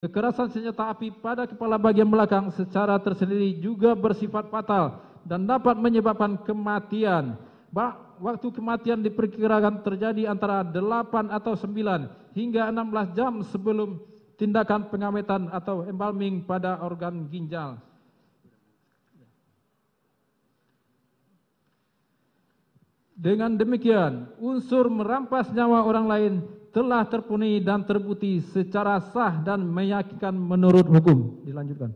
Kekerasan senjata api pada kepala bagian belakang secara tersendiri juga bersifat fatal dan dapat menyebabkan kematian. Waktu kematian diperkirakan terjadi antara 8 atau 9 hingga 16 jam sebelum tindakan pengawetan atau embalming pada organ ginjal. Dengan demikian, unsur merampas nyawa orang lain telah terpenuhi dan terbukti secara sah dan meyakinkan menurut hukum. Dilanjutkan.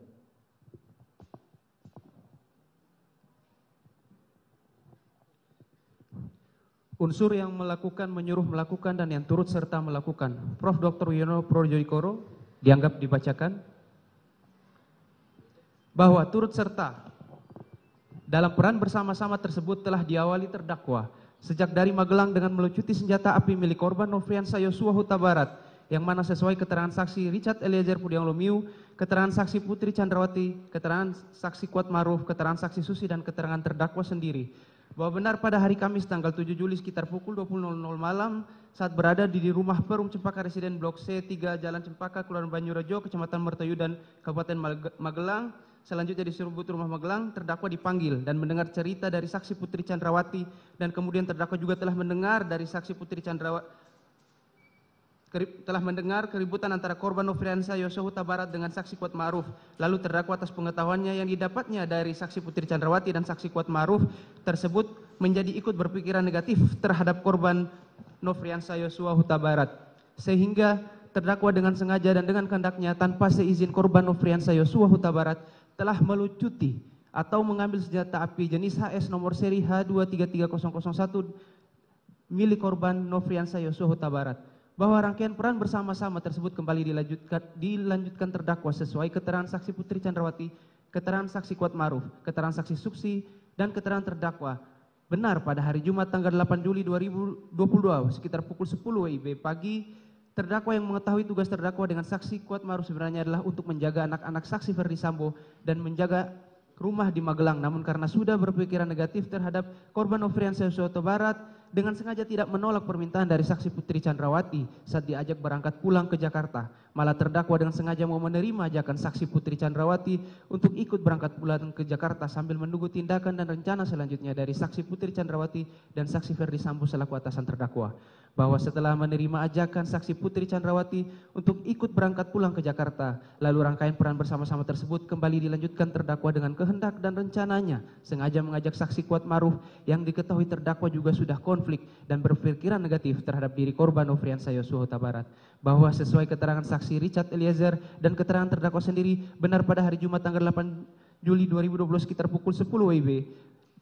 Unsur yang melakukan, menyuruh melakukan, dan yang turut serta melakukan. Prof. Dr. Wiono Projoikoro dianggap dibacakan bahwa turut serta dalam peran bersama-sama tersebut telah diawali terdakwa sejak dari Magelang dengan melucuti senjata api milik korban Nofriansah Yosua Huta Barat, yang mana sesuai keterangan saksi Richard Eliezer Pudiang Lumiu, keterangan saksi Putri Chandrawati, keterangan saksi Kuat Maruf, keterangan saksi Susi, dan keterangan terdakwa sendiri, bahwa benar pada hari Kamis tanggal 7 Juli sekitar pukul 20.00 malam saat berada di rumah Perum Cempaka Residen Blok C3 Jalan Cempaka, Kelurahan Banyurejo, Kecamatan Mertoyudan, Kabupaten Magelang, selanjutnya di Serubut Rumah Magelang, terdakwa dipanggil dan mendengar cerita dari saksi Putri Chandrawati, dan kemudian terdakwa juga telah mendengar dari saksi Putri Chandrawati keributan antara korban Nofriansah Yosua Huta Barat dengan saksi Kuat Maruf. Lalu terdakwa atas pengetahuannya yang didapatnya dari saksi Putri Chandrawati dan saksi Kuat Maruf tersebut menjadi ikut berpikiran negatif terhadap korban Nofriansah Yosua Huta Barat, sehingga terdakwa dengan sengaja dan dengan kehendaknya tanpa seizin korban Nofriansah Yosua Huta Barat telah melucuti atau mengambil senjata api jenis HS nomor seri H233001 milik korban Nofriansah Yosua Huta Barat, bahwa rangkaian peran bersama-sama tersebut kembali dilanjutkan terdakwa sesuai keterangan saksi Putri Chandrawati, keterangan saksi Kuat Maruf, keterangan saksi Suksi, dan keterangan terdakwa. Benar pada hari Jumat tanggal 8 Juli 2022 sekitar pukul 10 WIB pagi, terdakwa yang mengetahui tugas terdakwa dengan saksi Kuat Maruf sebenarnya adalah untuk menjaga anak-anak saksi Ferdi Sambo dan menjaga rumah di Magelang, namun karena sudah berpikiran negatif terhadap korban Nofriansah Yosua Huta Barat, dengan sengaja tidak menolak permintaan dari saksi Putri Chandrawati saat diajak berangkat pulang ke Jakarta. Malah terdakwa dengan sengaja mau menerima ajakan saksi Putri Chandrawati untuk ikut berangkat pulang ke Jakarta sambil menunggu tindakan dan rencana selanjutnya dari saksi Putri Chandrawati dan saksi Ferdi Sambo selaku atasan terdakwa. Bahwa setelah menerima ajakan saksi Putri Chandrawati untuk ikut berangkat pulang ke Jakarta, lalu rangkaian peran bersama-sama tersebut kembali dilanjutkan terdakwa dengan kehendak dan rencananya sengaja mengajak saksi Kuat Maruf yang diketahui terdakwa juga sudah konflik dan berpikiran negatif terhadap diri korban Nofriansah Yosua Huta Barat, bahwa sesuai keterangan saksi Richard Eliezer dan keterangan terdakwa sendiri, benar pada hari Jumat tanggal 8 Juli 2020 sekitar pukul 10 WIB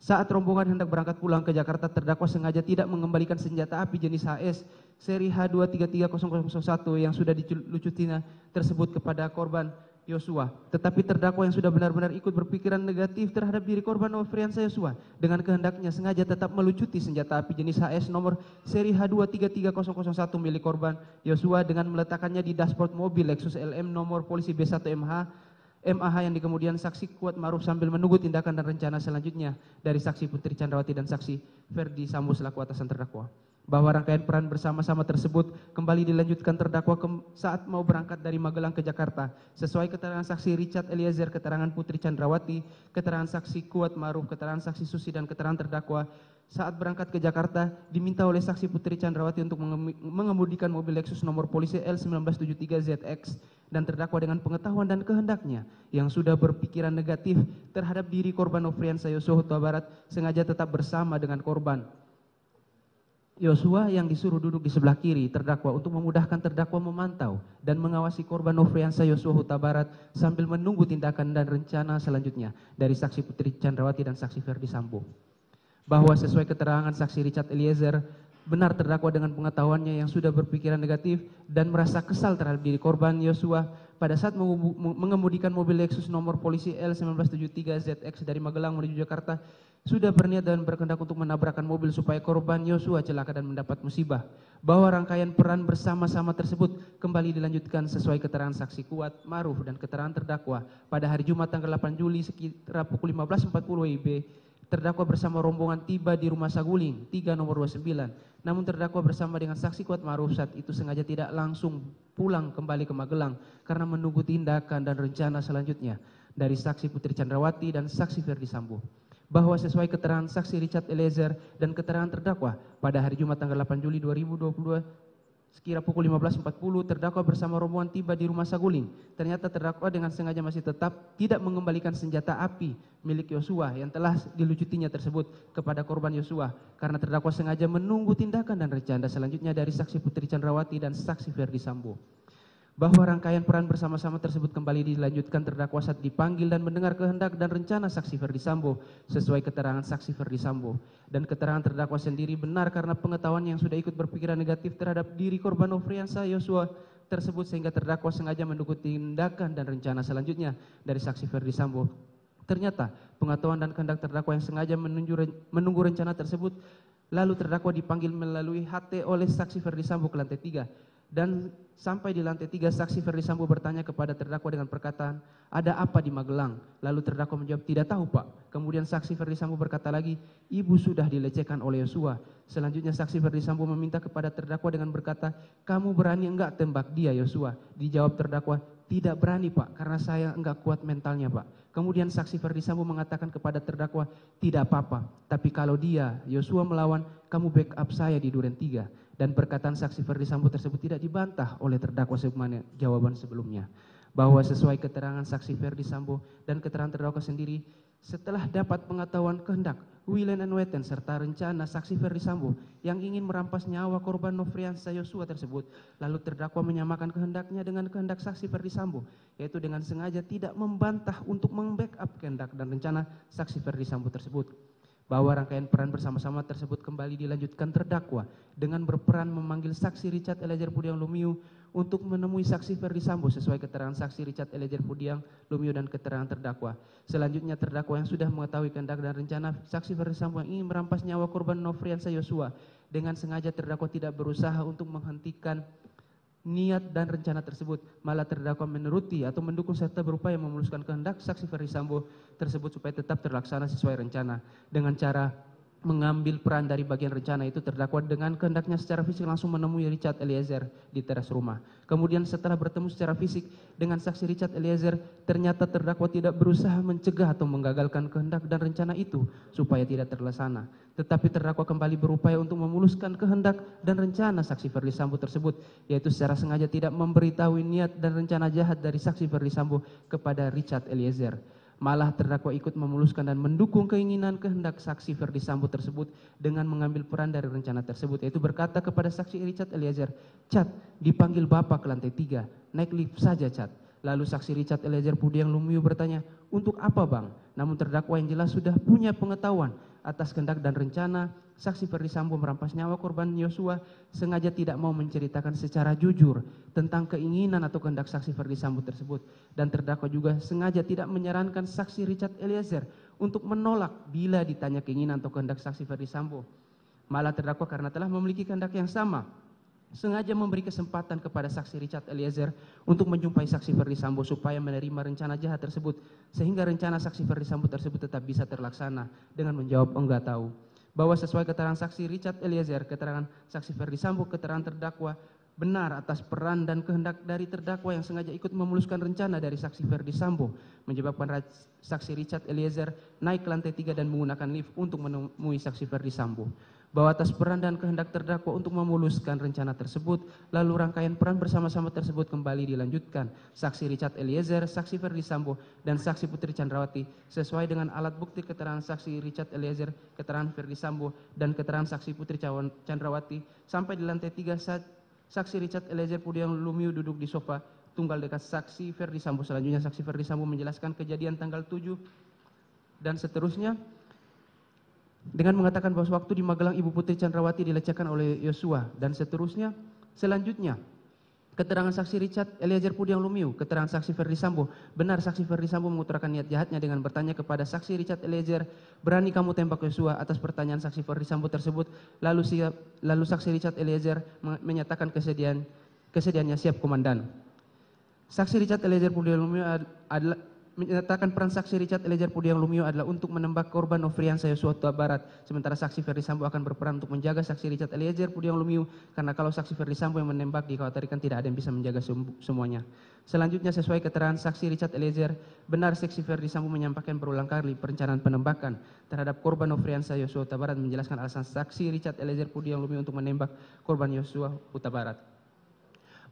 saat rombongan hendak berangkat pulang ke Jakarta, terdakwa sengaja tidak mengembalikan senjata api jenis HS seri H233001 yang sudah dilucutinya tersebut kepada korban Yosua. Tetapi terdakwa yang sudah benar-benar ikut berpikiran negatif terhadap diri korban Nofriansah Yosua dengan kehendaknya sengaja tetap melucuti senjata api jenis HS nomor seri H233001 milik korban Yosua dengan meletakkannya di dashboard mobil Lexus LM nomor polisi B1MH MAH yang kemudian saksi Kuat Maruf sambil menunggu tindakan dan rencana selanjutnya dari saksi Putri Chandrawati dan saksi Ferdi Sambo selaku atasan terdakwa. Bahwa rangkaian peran bersama-sama tersebut kembali dilanjutkan terdakwa saat mau berangkat dari Magelang ke Jakarta sesuai keterangan saksi Richard Eliezer, keterangan Putri Chandrawati, keterangan saksi Kuat Maruf, keterangan saksi Susi, dan keterangan terdakwa. Saat berangkat ke Jakarta diminta oleh saksi Putri Chandrawati untuk mengemudikan mobil Lexus nomor polisi L1973ZX, dan terdakwa dengan pengetahuan dan kehendaknya yang sudah berpikiran negatif terhadap diri korban Nofriansah Yosua Huta Barat sengaja tetap bersama dengan korban Yosua yang disuruh duduk di sebelah kiri terdakwa untuk memudahkan terdakwa memantau dan mengawasi korban Nofriansah Yosua Huta Barat sambil menunggu tindakan dan rencana selanjutnya dari saksi Putri Chandrawati dan saksi Ferdi Sambo. Bahwa sesuai keterangan saksi Richard Eliezer, benar terdakwa dengan pengetahuannya yang sudah berpikiran negatif dan merasa kesal terhadap diri korban Yosua pada saat mengemudikan mobil Lexus nomor polisi L1973ZX dari Magelang menuju Jakarta, sudah berniat dan berkehendak untuk menabrakkan mobil supaya korban Yosua celaka dan mendapat musibah. Bahwa rangkaian peran bersama-sama tersebut kembali dilanjutkan sesuai keterangan saksi Kuat Maruf dan keterangan terdakwa pada hari Jumat tanggal 8 Juli sekitar pukul 15.40 WIB terdakwa bersama rombongan tiba di rumah Saguling 3 nomor 29. Namun terdakwa bersama dengan saksi Kuat Ma'ruf saat itu sengaja tidak langsung pulang kembali ke Magelang karena menunggu tindakan dan rencana selanjutnya dari saksi Putri Chandrawati dan saksi Ferdi Sambo. Bahwa sesuai keterangan saksi Richard Eliezer dan keterangan terdakwa pada hari Jumat tanggal 8 Juli 2022 sekira pukul 15.40 terdakwa bersama rombongan tiba di rumah Saguling. Ternyata terdakwa dengan sengaja masih tetap tidak mengembalikan senjata api milik Yosua yang telah dilujutinya tersebut kepada korban Yosua karena terdakwa sengaja menunggu tindakan dan rencana selanjutnya dari saksi Putri Chandrawati dan saksi Ferdi Sambo. Bahwa rangkaian peran bersama-sama tersebut kembali dilanjutkan terdakwa saat dipanggil dan mendengar kehendak dan rencana saksi Ferdi Sambo sesuai keterangan saksi Ferdi Sambo. Dan keterangan terdakwa sendiri benar karena pengetahuan yang sudah ikut berpikiran negatif terhadap diri korban Nofriansah Yosua tersebut sehingga terdakwa sengaja mendukung tindakan dan rencana selanjutnya dari saksi Ferdi Sambo. Ternyata pengetahuan dan kehendak terdakwa yang sengaja menunggu rencana tersebut lalu terdakwa dipanggil melalui HT oleh saksi Ferdi Sambo ke lantai 3. Dan sampai di lantai 3 saksi Ferdi Sambo bertanya kepada terdakwa dengan perkataan, "Ada apa di Magelang?" Lalu terdakwa menjawab, "Tidak tahu, Pak." Kemudian saksi Ferdi Sambo berkata lagi, "Ibu sudah dilecehkan oleh Yosua." Selanjutnya saksi Ferdi Sambo meminta kepada terdakwa dengan berkata, "Kamu berani enggak tembak dia, Yosua?" Dijawab terdakwa, "Tidak berani, Pak, karena saya enggak kuat mentalnya, Pak." Kemudian saksi Ferdi Sambo mengatakan kepada terdakwa, "Tidak apa-apa, tapi kalau dia, Yosua melawan, kamu backup saya di Duren 3. Dan perkataan saksi Ferdi Sambo tersebut tidak dibantah oleh terdakwa sebagaimana jawaban sebelumnya. Bahwa sesuai keterangan saksi Ferdi Sambo dan keterangan terdakwa sendiri, setelah dapat pengetahuan kehendak, willen and weten serta rencana saksi Ferdi Sambo yang ingin merampas nyawa korban Nofriansah Yosua tersebut, lalu terdakwa menyamakan kehendaknya dengan kehendak saksi Ferdi Sambo, yaitu dengan sengaja tidak membantah untuk membackup kehendak dan rencana saksi Ferdi Sambo tersebut. Bahwa rangkaian peran bersama-sama tersebut kembali dilanjutkan terdakwa dengan berperan memanggil saksi Richard Eliezer Pudiang Lumiu untuk menemui saksi Ferdi Sambo sesuai keterangan saksi Richard Eliezer Pudiang Lumiu dan keterangan terdakwa. Selanjutnya terdakwa yang sudah mengetahui kehendak dan rencana saksi Ferdi Sambo yang ingin merampas nyawa korban Nofriansah Yosua dengan sengaja terdakwa tidak berusaha untuk menghentikan niat dan rencana tersebut, malah terdakwa menuruti atau mendukung serta berupaya memuluskan kehendak saksi Ferdi Sambo tersebut supaya tetap terlaksana sesuai rencana dengan cara mengambil peran dari bagian rencana itu. Terdakwa dengan kehendaknya secara fisik langsung menemui Richard Eliezer di teras rumah. Kemudian setelah bertemu secara fisik dengan saksi Richard Eliezer, ternyata terdakwa tidak berusaha mencegah atau menggagalkan kehendak dan rencana itu supaya tidak terlaksana, tetapi terdakwa kembali berupaya untuk memuluskan kehendak dan rencana saksi Ferdi Sambo tersebut, yaitu secara sengaja tidak memberitahui niat dan rencana jahat dari saksi Ferdi Sambo kepada Richard Eliezer. Malah terdakwa ikut memuluskan dan mendukung keinginan kehendak saksi Ferdi Sambo tersebut dengan mengambil peran dari rencana tersebut, yaitu berkata kepada saksi Richard Eliezer, "Cat, dipanggil Bapak ke lantai 3, naik lift saja, Cat." Lalu saksi Richard Eliezer Pudiang Lumiu bertanya, "Untuk apa, Bang?" Namun terdakwa yang jelas sudah punya pengetahuan atas kehendak dan rencana saksi Ferdi Sambo merampas nyawa korban Yosua, sengaja tidak mau menceritakan secara jujur tentang keinginan atau kehendak saksi Ferdi Sambo tersebut. Dan terdakwa juga sengaja tidak menyarankan saksi Richard Eliezer untuk menolak bila ditanya keinginan atau kehendak saksi Ferdi Sambo. Malah terdakwa karena telah memiliki kehendak yang sama, sengaja memberi kesempatan kepada saksi Richard Eliezer untuk menjumpai saksi Ferdi Sambo supaya menerima rencana jahat tersebut, sehingga rencana saksi Ferdi Sambo tersebut tetap bisa terlaksana dengan menjawab enggak tahu. Bahwa sesuai keterangan saksi Richard Eliezer, keterangan saksi Ferdi Sambo, keterangan terdakwa benar atas peran dan kehendak dari terdakwa yang sengaja ikut memuluskan rencana dari saksi Ferdi Sambo menyebabkan saksi Richard Eliezer naik ke lantai 3 dan menggunakan lift untuk menemui saksi Ferdi Sambo. Bahwa atas peran dan kehendak terdakwa untuk memuluskan rencana tersebut, lalu rangkaian peran bersama-sama tersebut kembali dilanjutkan saksi Richard Eliezer, saksi Ferdi Sambo, dan saksi Putri Chandrawati sesuai dengan alat bukti keterangan saksi Richard Eliezer, keterangan Ferdi Sambo, dan keterangan saksi Putri Chandrawati sampai di lantai 3 saat saksi Richard Eliezer Pudiang Lumiu duduk di sofa tunggal dekat saksi Ferdi Sambo. Selanjutnya saksi Ferdi Sambo menjelaskan kejadian tanggal 7 dan seterusnya dengan mengatakan bahwa waktu di Magelang Ibu Putri Chandrawati dilecehkan oleh Yosua dan seterusnya. Selanjutnya keterangan saksi Richard Eliezer Pudiang Lumiu, keterangan saksi Ferdi Sambo, benar saksi Ferdi Sambo mengutarakan niat jahatnya dengan bertanya kepada saksi Richard Eliezer, "Berani kamu tembak Yosua?" Atas pertanyaan saksi Ferdi Sambo tersebut, lalu saksi Richard Eliezer menyatakan kesediaannya, "Siap, Komandan." Saksi Richard Eliezer Pudiang Lumiu menyatakan peran saksi Richard Eliezer Pudiang Lumiu adalah untuk menembak korban Nofriansah Yosua Huta Barat, sementara saksi Ferdi Sambo akan berperan untuk menjaga saksi Richard Eliezer Pudiang Lumiu, karena kalau saksi Ferdi Sambo yang menembak dikhawatirkan tidak ada yang bisa menjaga semuanya. Selanjutnya, sesuai keterangan saksi Richard Eliezer, benar saksi Ferdi Sambo menyampaikan berulang kali perencanaan penembakan terhadap korban Nofriansah Yosua Huta Barat, menjelaskan alasan saksi Richard Eliezer Pudiang Lumiu untuk menembak korban Yosua Huta Barat.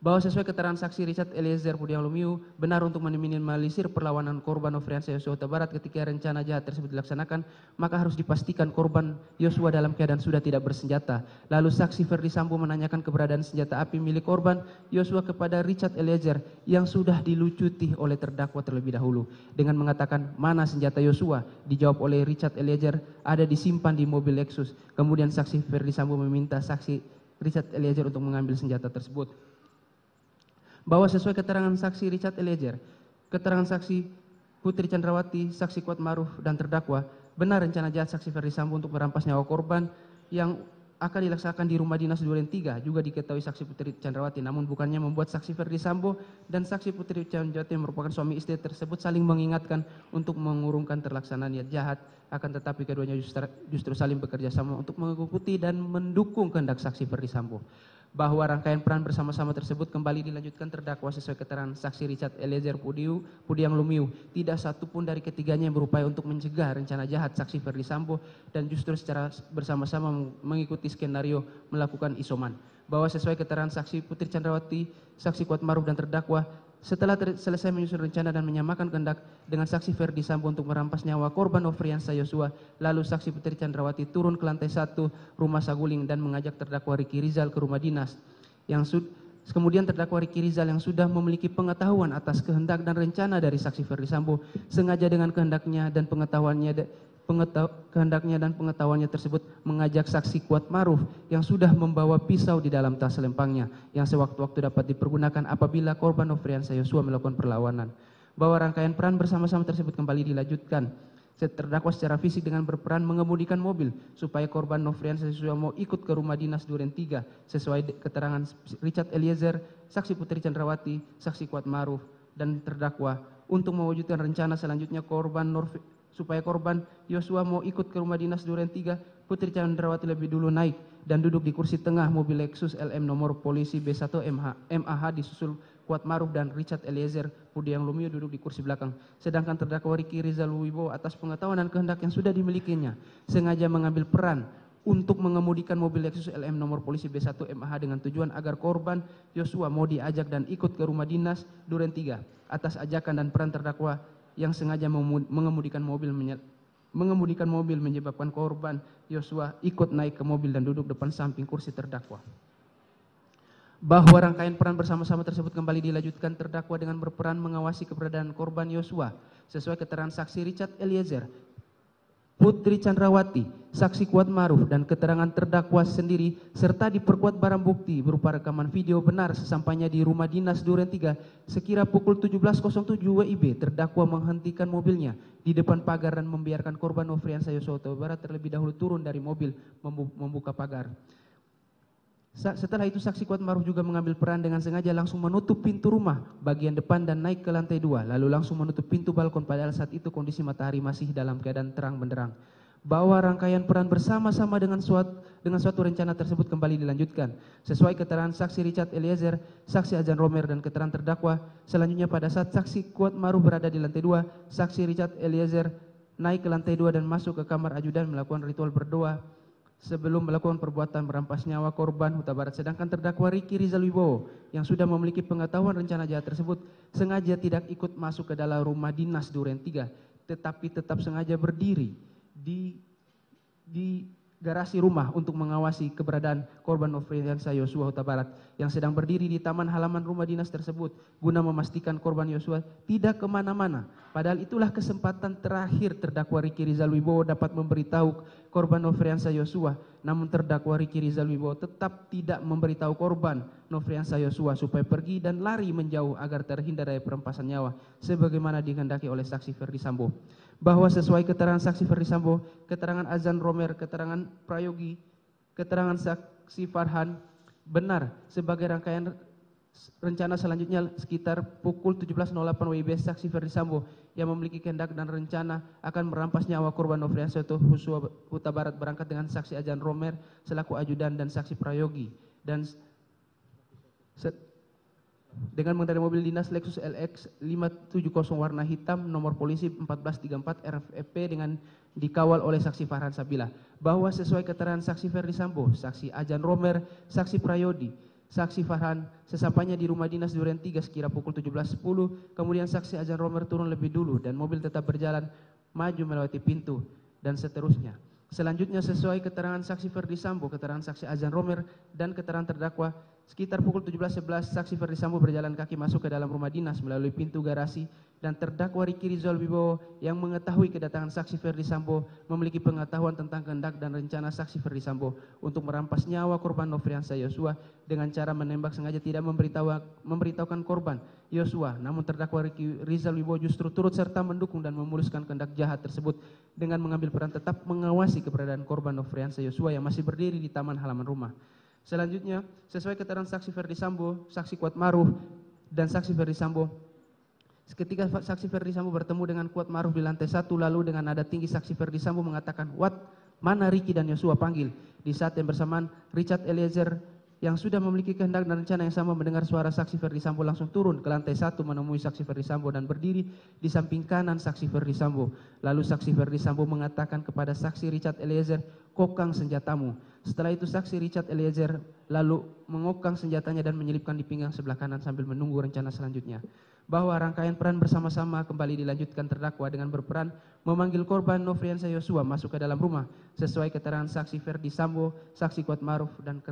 Bahwa sesuai keterangan saksi Richard Eliezer Pudiang Lumiu, benar untuk meminimalisir perlawanan korban Nofriansah Yosua Huta Barat ketika rencana jahat tersebut dilaksanakan, maka harus dipastikan korban Yosua dalam keadaan sudah tidak bersenjata. Lalu saksi Ferdi Sambo menanyakan keberadaan senjata api milik korban Yosua kepada Richard Eliezer yang sudah dilucuti oleh terdakwa terlebih dahulu. Dengan mengatakan, mana senjata Yosua? Dijawab oleh Richard Eliezer, ada disimpan di mobil Lexus. Kemudian saksi Ferdi Sambo meminta saksi Richard Eliezer untuk mengambil senjata tersebut. Bahwa sesuai keterangan saksi Richard Eliezer, keterangan saksi Putri Chandrawati, saksi Kuatmaruf dan terdakwa, benar rencana jahat saksi Ferdi Sambo untuk merampas nyawa korban yang akan dilaksanakan di rumah dinas Duren 3 juga diketahui saksi Putri Chandrawati, namun bukannya membuat saksi Ferdi Sambo dan saksi Putri Chandrawati yang merupakan suami istri tersebut saling mengingatkan untuk mengurungkan terlaksana niat jahat, akan tetapi keduanya justru saling bekerja sama untuk mengikuti dan mendukung kehendak saksi Ferdi Sambo. Bahwa rangkaian peran bersama-sama tersebut kembali dilanjutkan terdakwa sesuai keterangan saksi Richard Eliezer Pudiang Lumiu. Tidak satupun dari ketiganya yang berupaya untuk mencegah rencana jahat saksi Ferdi Sambo dan justru secara bersama-sama mengikuti skenario melakukan isoman. Bahwa sesuai keterangan saksi Putri Chandrawati, saksi Kuatmaruf dan terdakwa, setelah selesai menyusun rencana dan menyamakan kehendak dengan saksi Ferdi Sambo untuk merampas nyawa korban Nofriansah Yosua, lalu saksi Putri Chandrawati turun ke lantai 1 rumah Saguling dan mengajak terdakwa Ricky Rizal ke rumah dinas. Kemudian terdakwa Ricky Rizal yang sudah memiliki pengetahuan atas kehendak dan rencana dari saksi Ferdi Sambo, sengaja dengan kehendaknya dan pengetahuannya tersebut mengajak saksi Kuatmaruf yang sudah membawa pisau di dalam tas selempangnya yang sewaktu-waktu dapat dipergunakan apabila korban Nofriansah Yosua melakukan perlawanan. Bahwa rangkaian peran bersama-sama tersebut kembali dilanjutkan. Terdakwa secara fisik dengan berperan mengemudikan mobil supaya korban Nofriansah Yosua mau ikut ke rumah dinas Duren 3 sesuai keterangan Richard Eliezer, saksi Putri Chandrawati, saksi Kuatmaruf dan terdakwa untuk mewujudkan rencana selanjutnya supaya korban Yosua mau ikut ke rumah dinas Duren 3, Putri Chandrawati lebih dulu naik dan duduk di kursi tengah mobil Lexus LM nomor polisi B1 MAH disusul Kuatmaruf dan Richard Eliezer Pudiang Lumiu duduk di kursi belakang. Sedangkan terdakwa Ricky Rizal Wibowo atas pengetahuan dan kehendak yang sudah dimilikinya sengaja mengambil peran untuk mengemudikan mobil Lexus LM nomor polisi B1 MAH dengan tujuan agar korban Yosua mau diajak dan ikut ke rumah dinas Duren 3. Atas ajakan dan peran terdakwa yang sengaja mengemudikan mobil menyebabkan korban Yosua ikut naik ke mobil dan duduk depan samping kursi terdakwa. Bahwa rangkaian peran bersama-sama tersebut kembali dilanjutkan terdakwa dengan berperan mengawasi keberadaan korban Yosua sesuai keterangan saksi Richard Eliezer, Putri Chandrawati, saksi Kuatmaruf dan keterangan terdakwa sendiri serta diperkuat barang bukti berupa rekaman video benar sesampainya di rumah dinas Duren 3 sekira pukul 17.07 WIB terdakwa menghentikan mobilnya di depan pagar dan membiarkan korban Nofriansah Yosua Huta Barat terlebih dahulu turun dari mobil membuka pagar. Setelah itu saksi Kuatmaruf juga mengambil peran dengan sengaja langsung menutup pintu rumah bagian depan dan naik ke lantai 2 lalu langsung menutup pintu balkon padahal saat itu kondisi matahari masih dalam keadaan terang benderang. Bahwa rangkaian peran bersama-sama dengan suatu rencana tersebut kembali dilanjutkan sesuai keterangan saksi Richard Eliezer, saksi Azan Romer dan keterangan terdakwa. Selanjutnya pada saat saksi Kuatmaruf berada di lantai 2, saksi Richard Eliezer naik ke lantai 2 dan masuk ke kamar ajudan melakukan ritual berdoa sebelum melakukan perbuatan merampas nyawa korban Huta Barat. Sedangkan terdakwa Ricky Rizal Wibowo yang sudah memiliki pengetahuan rencana jahat tersebut sengaja tidak ikut masuk ke dalam rumah dinas Duren 3 tetapi tetap sengaja berdiri di garasi rumah untuk mengawasi keberadaan korban Nofriansah Yosua Huta Barat yang sedang berdiri di taman halaman rumah dinas tersebut guna memastikan korban Yosua tidak kemana-mana. Padahal itulah kesempatan terakhir terdakwa Ricky Rizal Wibowo dapat memberitahu korban Nofriansah Yosua, namun terdakwa Ricky Rizal Wibowo tetap tidak memberitahu korban Nofriansah Yosua supaya pergi dan lari menjauh agar terhindar dari perampasan nyawa sebagaimana dikehendaki oleh saksi Ferdi Sambo. Bahwa sesuai keterangan saksi Ferdi Sambo, keterangan Azan Romer, keterangan Prayogi, keterangan saksi Farhan benar sebagai rangkaian Rencana selanjutnya sekitar pukul 17.08 WIB, saksi Ferdi Sambo yang memiliki kehendak dan rencana akan merampas nyawa korban Nofriansah Yosua Huta Barat berangkat dengan saksi Ajan Romer selaku ajudan dan saksi Prayogi dan dengan mengendarai mobil dinas Lexus LX 570 warna hitam nomor polisi 1434 RFP dengan dikawal oleh saksi Farhan Sabila, bahwa sesuai keterangan saksi Ferdi Sambo, saksi Ajan Romer, saksi Prayodi, saksi Farhan sesampainya di rumah dinas Duren 3 sekira pukul 17.10, kemudian saksi Ajan Romer turun lebih dulu dan mobil tetap berjalan maju melewati pintu dan seterusnya. Selanjutnya sesuai keterangan saksi Ferdi Sambo, keterangan saksi Ajan Romer dan keterangan terdakwa, sekitar pukul 17.11 saksi Ferdi Sambo berjalan kaki masuk ke dalam rumah dinas melalui pintu garasi dan terdakwa Riki Rizal Wibowo yang mengetahui kedatangan saksi Ferdi Sambo memiliki pengetahuan tentang kehendak dan rencana saksi Ferdi Sambo untuk merampas nyawa korban Nofriansah Yosua dengan cara menembak sengaja tidak memberitahukan korban Yosua, namun terdakwa Riki Rizal Wibowo justru turut serta mendukung dan memuluskan kehendak jahat tersebut dengan mengambil peran tetap mengawasi keberadaan korban Nofriansah Yosua yang masih berdiri di taman halaman rumah. Selanjutnya, sesuai keterangan saksi Ferdi Sambo, saksi Kuat Maruf dan saksi Ferdi Sambo, ketika saksi Ferdi Sambo bertemu dengan Kuat Maruf di lantai 1, lalu dengan nada tinggi saksi Ferdi Sambo mengatakan, "Wat, mana Riki dan Yosua, panggil." Di saat yang bersamaan, Richard Eliezer yang sudah memiliki kehendak dan rencana yang sama mendengar suara saksi Ferdi Sambo langsung turun ke lantai 1 menemui saksi Ferdi Sambo dan berdiri di samping kanan saksi Ferdi Sambo. Lalu saksi Ferdi Sambo mengatakan kepada saksi Richard Eliezer, "Kokang senjatamu." Setelah itu saksi Richard Eliezer lalu mengokang senjatanya dan menyelipkan di pinggang sebelah kanan sambil menunggu rencana selanjutnya. Bahwa rangkaian peran bersama-sama kembali dilanjutkan terdakwa dengan berperan memanggil korban Nofriansah Yosua masuk ke dalam rumah sesuai keterangan saksi Ferdi Sambo, saksi Kuat Maruf dan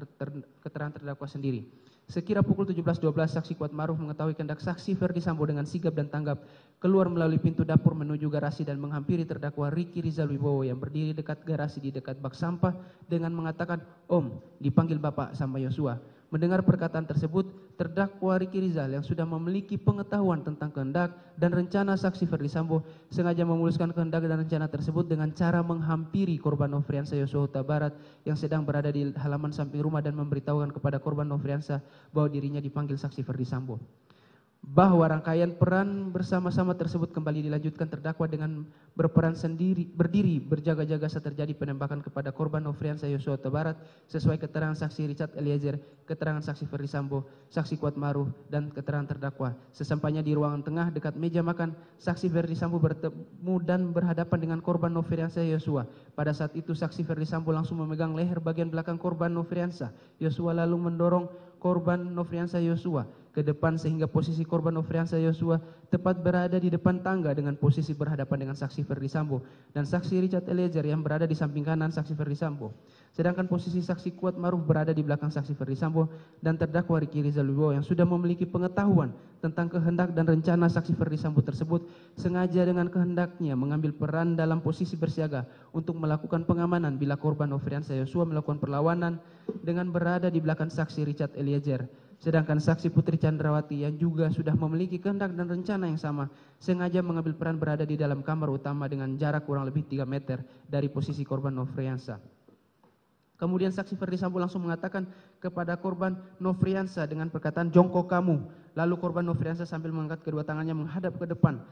keterangan terdakwa sendiri. Sekira pukul 17.12 saksi Kuat Maruf mengetahui kehendak saksi Ferdi Sambo dengan sigap dan tanggap keluar melalui pintu dapur menuju garasi dan menghampiri terdakwa Riki Rizal Wibowo yang berdiri dekat garasi di dekat bak sampah dengan mengatakan, "Om, dipanggil Bapak sama Yosua." Mendengar perkataan tersebut, terdakwa Riki Rizal yang sudah memiliki pengetahuan tentang kehendak dan rencana saksi Ferdi Sambo sengaja memuluskan kehendak dan rencana tersebut dengan cara menghampiri korban Nofriansah Yosua Huta Barat yang sedang berada di halaman samping rumah dan memberitahukan kepada korban Nofriansah bahwa dirinya dipanggil saksi Ferdi Sambo. Bahwa rangkaian peran bersama-sama tersebut kembali dilanjutkan terdakwa dengan berperan sendiri berdiri berjaga-jaga saat terjadi penembakan kepada korban Nofriansah Yosua Huta Barat sesuai keterangan saksi Richard Eliezer, keterangan saksi Ferdi Sambo, saksi Kuat Maruf dan keterangan terdakwa. Sesampainya di ruangan tengah dekat meja makan, saksi Ferdi Sambo bertemu dan berhadapan dengan korban Nofriansah Yosua. Pada saat itu saksi Ferdi Sambo langsung memegang leher bagian belakang korban Nofriansah Yosua lalu mendorong korban Nofriansah Yosua ke depan sehingga posisi korban Nofriansah Yosua tepat berada di depan tangga dengan posisi berhadapan dengan saksi Ferdi Sambo dan saksi Richard Eliezer yang berada di samping kanan saksi Ferdi Sambo. Sedangkan posisi saksi Kuat Maruf berada di belakang saksi Ferdi Sambo dan terdakwa Riki Rizal Wibowo yang sudah memiliki pengetahuan tentang kehendak dan rencana saksi Ferdi Sambo tersebut sengaja dengan kehendaknya mengambil peran dalam posisi bersiaga untuk melakukan pengamanan bila korban Nofriansah Yosua melakukan perlawanan dengan berada di belakang saksi Richard Eliezer. Sedangkan saksi Putri Chandrawati yang juga sudah memiliki kehendak dan rencana yang sama sengaja mengambil peran berada di dalam kamar utama dengan jarak kurang lebih 3 meter dari posisi korban Nofriansah. Kemudian saksi Ferdi Sambo langsung mengatakan kepada korban Nofriansah dengan perkataan, "Jongkok kamu." Lalu korban Nofriansah sambil mengangkat kedua tangannya menghadap ke depan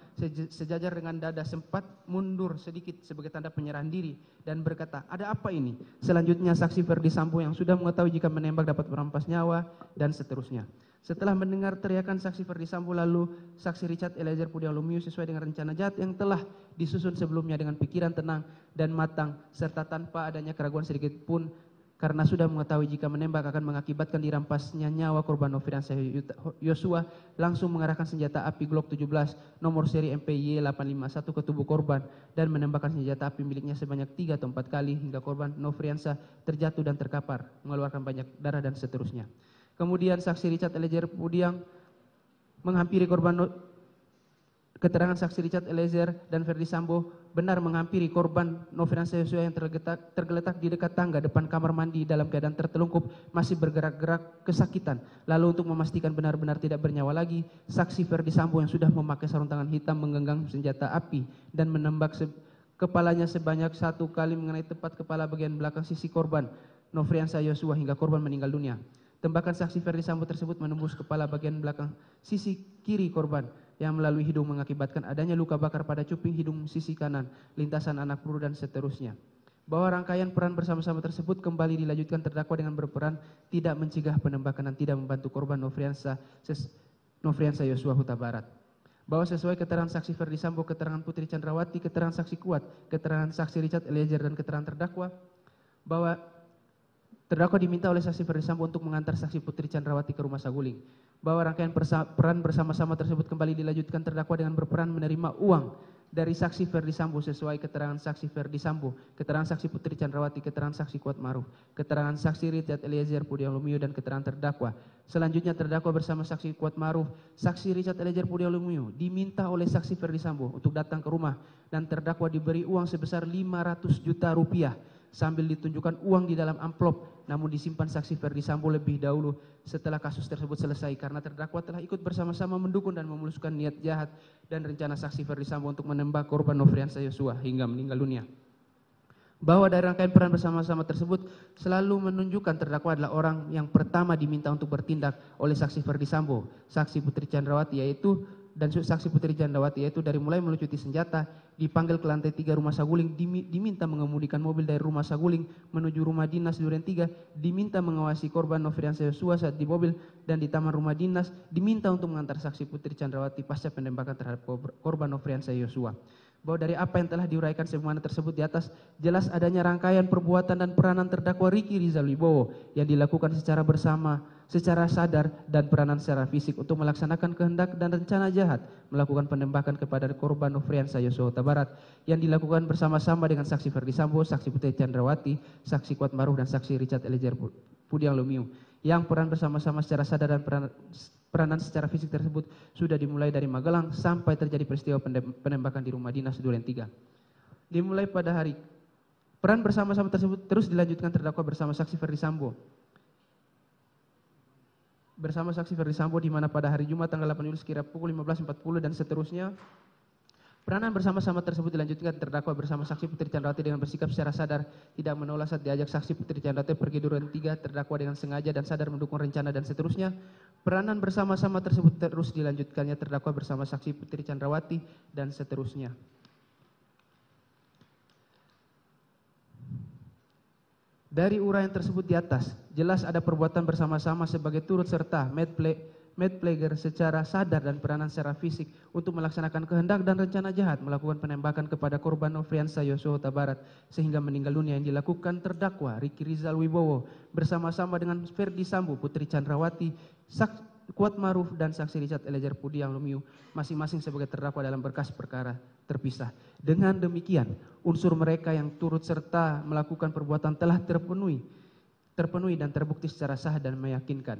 sejajar dengan dada sempat mundur sedikit sebagai tanda penyerahan diri dan berkata, "Ada apa ini?" Selanjutnya saksi Ferdi Sambo yang sudah mengetahui jika menembak dapat merampas nyawa dan seterusnya. Setelah mendengar teriakan saksi Ferdi Sambo lalu saksi Richard Eliezer Pudiang Lumiu sesuai dengan rencana jahat yang telah disusun sebelumnya dengan pikiran tenang dan matang serta tanpa adanya keraguan sedikit pun karena sudah mengetahui jika menembak akan mengakibatkan dirampasnya nyawa korban Nofriansah Yosua langsung mengarahkan senjata api Glock 17 nomor seri MPY 851 ke tubuh korban dan menembakkan senjata api miliknya sebanyak 3 atau 4 kali hingga korban Nofriansah terjatuh dan terkapar mengeluarkan banyak darah dan seterusnya. Kemudian saksi Richard Eliezer Pudiang menghampiri korban keterangan saksi Richard Eliezer dan Ferdi Sambo benar menghampiri korban Nofriansah Yosua yang tergeletak di dekat tangga depan kamar mandi dalam keadaan tertelungkup masih bergerak-gerak kesakitan. Lalu untuk memastikan benar-benar tidak bernyawa lagi, saksi Ferdi Sambo yang sudah memakai sarung tangan hitam menggenggam senjata api dan menembak kepalanya sebanyak 1 kali mengenai tepat kepala bagian belakang sisi korban Nofriansah Yosua hingga korban meninggal dunia. Tembakan saksi Ferdi Sambo tersebut menembus kepala bagian belakang sisi kiri korban yang melalui hidung mengakibatkan adanya luka bakar pada cuping hidung sisi kanan, lintasan anak peluru dan seterusnya. Bahwa rangkaian peran bersama-sama tersebut kembali dilanjutkan terdakwa dengan berperan tidak mencegah penembakan dan tidak membantu korban Nofriansa Yosua Huta Barat. Bahwa sesuai keterangan saksi Ferdi Sambo, keterangan Putri Chandrawati, keterangan saksi Kuat, keterangan saksi Richard Eliezer dan keterangan terdakwa, bahwa terdakwa diminta oleh saksi Ferdi Sambo untuk mengantar saksi Putri Chandrawati ke rumah saguling. Bahwa rangkaian peran bersama-sama tersebut kembali dilanjutkan terdakwa dengan berperan menerima uang dari saksi Ferdi Sambo sesuai keterangan saksi Ferdi Sambo, keterangan saksi Putri Chandrawati, keterangan saksi Kuat Maruf, keterangan saksi Richard Eliezer Pudiang Lumiu dan keterangan terdakwa. Selanjutnya terdakwa bersama saksi Kuat Maruf, saksi Richard Eliezer Pudiang Lumiu diminta oleh saksi Ferdi Sambo untuk datang ke rumah dan terdakwa diberi uang sebesar 500 juta rupiah sambil ditunjukkan uang di dalam amplop, namun disimpan saksi Ferdi Sambo lebih dahulu setelah kasus tersebut selesai karena terdakwa telah ikut bersama-sama mendukung dan memuluskan niat jahat dan rencana saksi Ferdi Sambo untuk menembak korban Nofriansa Yosua hingga meninggal dunia. Bahwa dari rangkaian peran bersama-sama tersebut selalu menunjukkan terdakwa adalah orang yang pertama diminta untuk bertindak oleh saksi Ferdi Sambo, saksi Putri Chandrawati dan saksi Putri Chandrawati yaitu dari mulai melucuti senjata, dipanggil ke lantai 3 rumah saguling, diminta mengemudikan mobil dari rumah saguling menuju rumah dinas Duren 3, diminta mengawasi korban Nofriansa Yosua saat di mobil dan di taman rumah dinas, diminta untuk mengantar saksi Putri Chandrawati pasca penembakan terhadap korban Nofriansa Yosua. Bahwa dari apa yang telah diuraikan sebagaimana tersebut di atas, jelas adanya rangkaian perbuatan dan peranan terdakwa Riki Rizal Wibowo yang dilakukan secara bersama, secara sadar dan peranan secara fisik untuk melaksanakan kehendak dan rencana jahat melakukan penembakan kepada korban Nofriansa Yosua Huta Barat yang dilakukan bersama-sama dengan saksi Ferdi Sambo, saksi Putri Chandrawati, saksi Kuat Maruf dan saksi Richard Eliezer Pudiang Lumiu yang peran bersama-sama secara sadar dan peranan secara fisik tersebut sudah dimulai dari Magelang sampai terjadi peristiwa penembakan di rumah dinas Duren 3. Dimulai pada hari peran bersama-sama tersebut terus dilanjutkan terdakwa bersama saksi Ferdi Sambo. Bersama saksi Ferdi Sambo di mana pada hari Jumat tanggal 8 Juli sekira pukul 15.40 dan seterusnya. Peranan bersama-sama tersebut dilanjutkan terdakwa bersama saksi Putri Chandrawati dengan bersikap secara sadar tidak menolak saat diajak saksi Putri Chandrawati pergi Duren 3, terdakwa dengan sengaja dan sadar mendukung rencana dan seterusnya. Peranan bersama-sama tersebut terus dilanjutkannya terdakwa bersama saksi Putri Chandrawati dan seterusnya. Dari uraian tersebut di atas, jelas ada perbuatan bersama-sama sebagai turut serta made player secara sadar dan peranan secara fisik untuk melaksanakan kehendak dan rencana jahat melakukan penembakan kepada korban Nofriansa Yosua Huta Barat sehingga meninggal dunia yang dilakukan terdakwa Riki Rizal Wibowo bersama-sama dengan Ferdi Sambo, Putri Chandrawati, Kuat Maruf dan saksi Richard Eliezer Pudiang Lumiu masing-masing sebagai terdakwa dalam berkas perkara terpisah. Dengan demikian, unsur mereka yang turut serta melakukan perbuatan telah terpenuhi dan terbukti secara sah dan meyakinkan.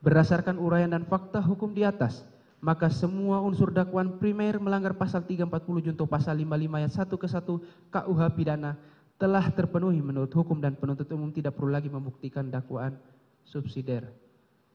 Berdasarkan uraian dan fakta hukum di atas, maka semua unsur dakwaan primer melanggar pasal 340 junto pasal 55 ayat 1 ke 1 KUH pidana telah terpenuhi menurut hukum dan penuntut umum tidak perlu lagi membuktikan dakwaan subsidiar.